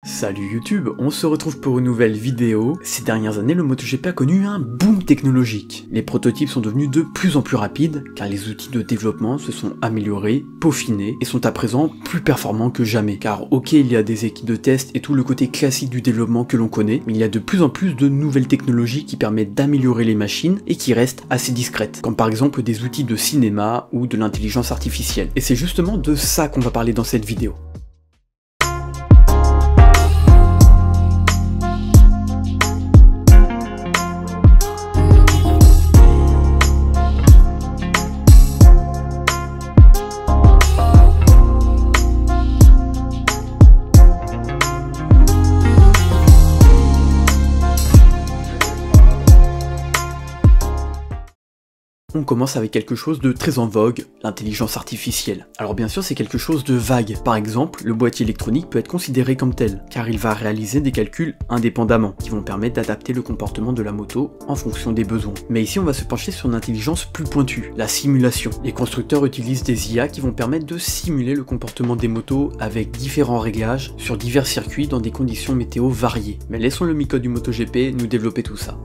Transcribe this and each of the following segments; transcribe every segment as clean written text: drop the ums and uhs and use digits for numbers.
Salut YouTube, on se retrouve pour une nouvelle vidéo. Ces dernières années, le MotoGP a connu un boom technologique. Les prototypes sont devenus de plus en plus rapides, car les outils de développement se sont améliorés, peaufinés, et sont à présent plus performants que jamais. Car ok, il y a des équipes de test et tout le côté classique du développement que l'on connaît, mais il y a de plus en plus de nouvelles technologies qui permettent d'améliorer les machines et qui restent assez discrètes, comme par exemple des outils de cinéma ou de l'intelligence artificielle. Et c'est justement de ça qu'on va parler dans cette vidéo. On commence avec quelque chose de très en vogue, l'intelligence artificielle. Alors bien sûr c'est quelque chose de vague. Par exemple, le boîtier électronique peut être considéré comme tel, car il va réaliser des calculs indépendamment, qui vont permettre d'adapter le comportement de la moto en fonction des besoins. Mais ici on va se pencher sur une intelligence plus pointue, la simulation. Les constructeurs utilisent des IA qui vont permettre de simuler le comportement des motos avec différents réglages sur divers circuits dans des conditions météo variées. Mais laissons le Miko du MotoGP nous développer tout ça.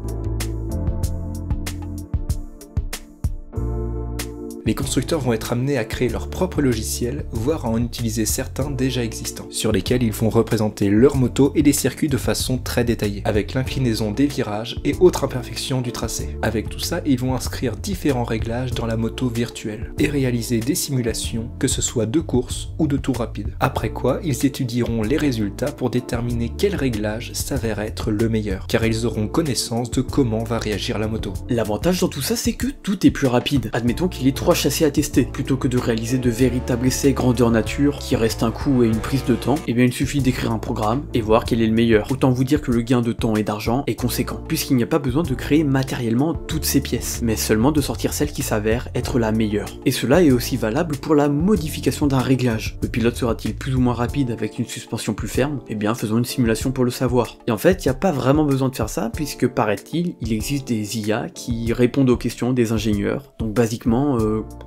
Les constructeurs vont être amenés à créer leur propre logiciel, voire à en utiliser certains déjà existants, sur lesquels ils vont représenter leurs motos et les circuits de façon très détaillée, avec l'inclinaison des virages et autres imperfections du tracé. Avec tout ça, ils vont inscrire différents réglages dans la moto virtuelle, et réaliser des simulations, que ce soit de course ou de tour rapide. Après quoi, ils étudieront les résultats pour déterminer quel réglage s'avère être le meilleur, car ils auront connaissance de comment va réagir la moto. L'avantage dans tout ça, c'est que tout est plus rapide. Admettons qu'il y ait 3 châssis à tester, plutôt que de réaliser de véritables essais grandeur nature qui restent un coût et une prise de temps, et bien il suffit d'écrire un programme et voir quel est le meilleur. Autant vous dire que le gain de temps et d'argent est conséquent, puisqu'il n'y a pas besoin de créer matériellement toutes ces pièces, mais seulement de sortir celle qui s'avère être la meilleure. Et cela est aussi valable pour la modification d'un réglage. Le pilote sera-t-il plus ou moins rapide avec une suspension plus ferme? Eh bien faisons une simulation pour le savoir. Et en fait, il n'y a pas vraiment besoin de faire ça, puisque paraît-il, il existe des IA qui répondent aux questions des ingénieurs. Donc basiquement,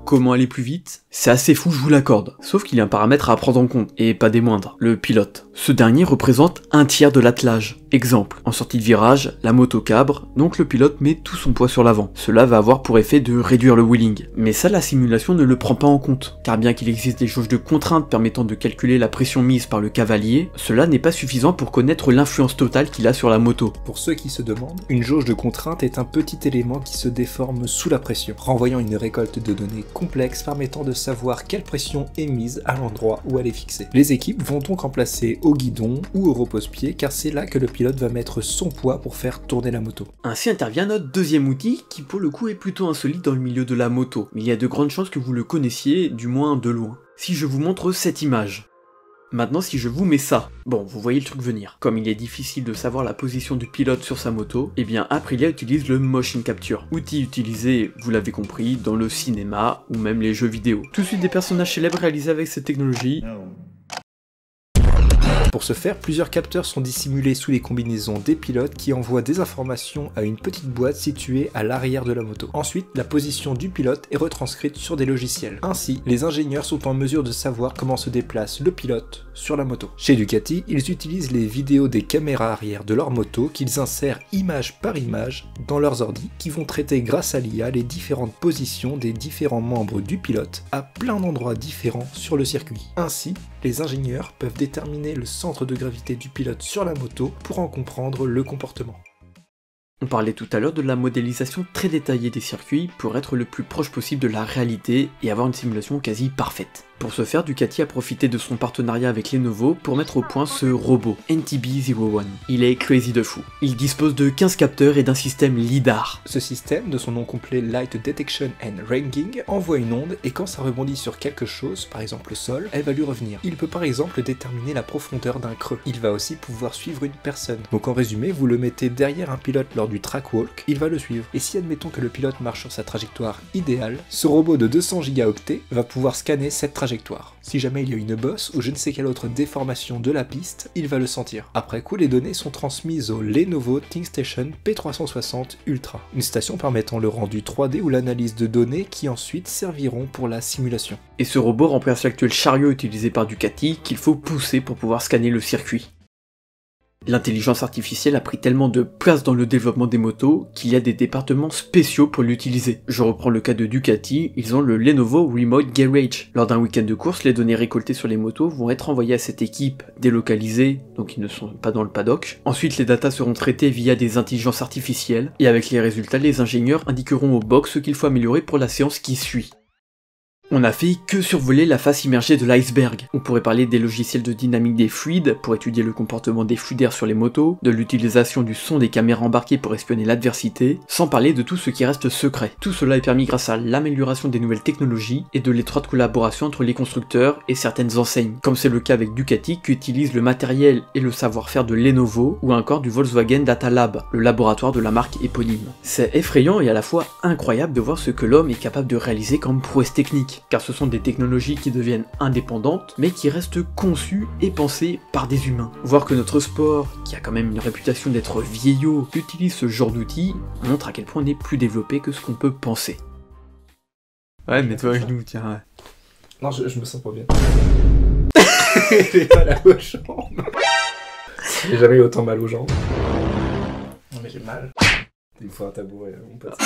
comment aller plus vite? C'est assez fou, je vous l'accorde. Sauf qu'il y a un paramètre à prendre en compte, et pas des moindres, le pilote. Ce dernier représente un tiers de l'attelage. Exemple, en sortie de virage, la moto cabre, donc le pilote met tout son poids sur l'avant. Cela va avoir pour effet de réduire le wheeling. Mais ça, la simulation ne le prend pas en compte, car bien qu'il existe des jauges de contraintes permettant de calculer la pression mise par le cavalier, cela n'est pas suffisant pour connaître l'influence totale qu'il a sur la moto. Pour ceux qui se demandent, une jauge de contrainte est un petit élément qui se déforme sous la pression, renvoyant une récolte de données complexe permettant de savoir quelle pression est mise à l'endroit où elle est fixée. Les équipes vont donc en placer au guidon ou au repose-pied, car c'est là que le pilote va mettre son poids pour faire tourner la moto. Ainsi intervient notre deuxième outil qui pour le coup est plutôt insolite dans le milieu de la moto, mais il y a de grandes chances que vous le connaissiez, du moins de loin. Si je vous montre cette image. Maintenant si je vous mets ça, bon vous voyez le truc venir. Comme il est difficile de savoir la position du pilote sur sa moto, eh bien Aprilia utilise le motion capture, outil utilisé, vous l'avez compris, dans le cinéma ou même les jeux vidéo. Tout de suite des personnages célèbres réalisés avec cette technologie. Pour ce faire, plusieurs capteurs sont dissimulés sous les combinaisons des pilotes qui envoient des informations à une petite boîte située à l'arrière de la moto. Ensuite, la position du pilote est retranscrite sur des logiciels. Ainsi, les ingénieurs sont en mesure de savoir comment se déplace le pilote sur la moto. Chez Ducati, ils utilisent les vidéos des caméras arrière de leur moto qu'ils insèrent image par image dans leurs ordis qui vont traiter grâce à l'IA les différentes positions des différents membres du pilote à plein d'endroits différents sur le circuit. Ainsi, les ingénieurs peuvent déterminer le centre de gravité du pilote sur la moto pour en comprendre le comportement. On parlait tout à l'heure de la modélisation très détaillée des circuits pour être le plus proche possible de la réalité et avoir une simulation quasi parfaite. Pour ce faire, Ducati a profité de son partenariat avec Lenovo pour mettre au point ce robot, NTB01. Il est crazy de fou. Il dispose de 15 capteurs et d'un système LiDAR. Ce système, de son nom complet Light Detection and Ranging, envoie une onde et quand ça rebondit sur quelque chose, par exemple le sol, elle va lui revenir. Il peut par exemple déterminer la profondeur d'un creux. Il va aussi pouvoir suivre une personne. Donc en résumé, vous le mettez derrière un pilote lors du track walk, il va le suivre. Et si admettons que le pilote marche sur sa trajectoire idéale, ce robot de 200 gigaoctets va pouvoir scanner cette trajectoire. Si jamais il y a une bosse ou je ne sais quelle autre déformation de la piste, il va le sentir. Après coup, les données sont transmises au Lenovo ThinkStation P360 Ultra, une station permettant le rendu 3D ou l'analyse de données qui ensuite serviront pour la simulation. Et ce robot remplace l'actuel chariot utilisé par Ducati qu'il faut pousser pour pouvoir scanner le circuit. L'intelligence artificielle a pris tellement de place dans le développement des motos qu'il y a des départements spéciaux pour l'utiliser. Je reprends le cas de Ducati, ils ont le Lenovo Remote Garage. Lors d'un week-end de course, les données récoltées sur les motos vont être envoyées à cette équipe délocalisée, donc ils ne sont pas dans le paddock. Ensuite, les datas seront traitées via des intelligences artificielles, et avec les résultats, les ingénieurs indiqueront au box ce qu'il faut améliorer pour la séance qui suit. On n'a fait que survoler la face immergée de l'iceberg. On pourrait parler des logiciels de dynamique des fluides pour étudier le comportement des flux d'air sur les motos, de l'utilisation du son des caméras embarquées pour espionner l'adversité, sans parler de tout ce qui reste secret. Tout cela est permis grâce à l'amélioration des nouvelles technologies et de l'étroite collaboration entre les constructeurs et certaines enseignes, comme c'est le cas avec Ducati qui utilise le matériel et le savoir-faire de Lenovo ou encore du Volkswagen Data Lab, le laboratoire de la marque éponyme. C'est effrayant et à la fois incroyable de voir ce que l'homme est capable de réaliser comme prouesse technique. Car ce sont des technologies qui deviennent indépendantes, mais qui restent conçues et pensées par des humains. Voir que notre sport, qui a quand même une réputation d'être vieillot, utilise ce genre d'outils, montre à quel point on est plus développé que ce qu'on peut penser. Ouais, mets-toi à genoux, tiens. Ouais. Non, je me sens pas bien. J'ai mal aux jambes. J'ai jamais eu autant mal aux jambes. Non mais j'ai mal. Il me faut un tabouret, mon pote.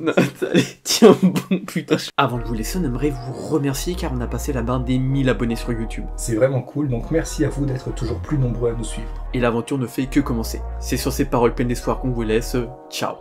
Non, allez, tiens bon, putain. Avant de vous laisser, on aimerait vous remercier car on a passé la barre des 1000 abonnés sur YouTube. C'est vraiment cool, donc merci à vous d'être toujours plus nombreux à nous suivre. Et l'aventure ne fait que commencer. C'est sur ces paroles pleines d'espoir qu'on vous laisse. Ciao.